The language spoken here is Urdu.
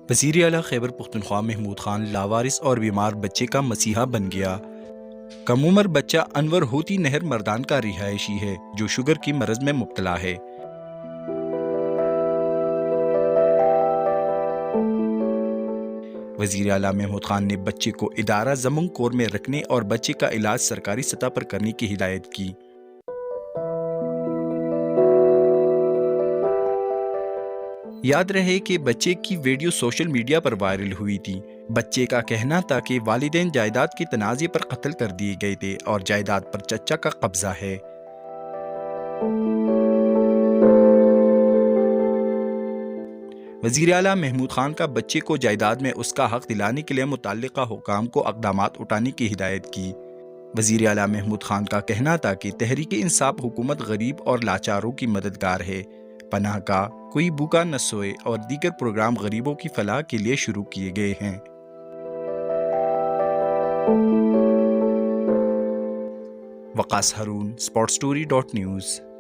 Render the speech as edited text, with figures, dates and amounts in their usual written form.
وزیر اعلیٰ خیبر پختونخوا محمود خان لاوارث اور بیمار بچے کا مسیحا بن گیا۔ کم عمر بچہ انور ہوتی نہر مردان کا رہائشی ہے جو شوگر کی مرض میں مبتلا ہے۔ وزیر اعلیٰ محمود خان نے بچے کو ادارہ زمنگ کور میں رکھنے اور بچے کا علاج سرکاری سطح پر کرنے کی ہدایت کی۔ یاد رہے کہ بچے کی ویڈیو سوشل میڈیا پر وائرل ہوئی تھی۔ بچے کا کہنا تھا کہ والدین جائیداد کے تنازع پر قتل کر دیے گئے تھے اور جائیداد پر چچا کا قبضہ ہے۔ وزیر اعلیٰ محمود خان کا بچے کو جائیداد میں اس کا حق دلانے کے لیے متعلقہ حکام کو اقدامات اٹھانے کی ہدایت کی۔ وزیر اعلیٰ محمود خان کا کہنا تھا کہ تحریک انصاف حکومت غریب اور لاچاروں کی مددگار ہے۔ پناہ گاہ کوئی بھوکا نہ سوئے اور دیگر پروگرام غریبوں کی فلاح کے لیے شروع کیے گئے ہیں۔ وقاص ہارون، sportstory.news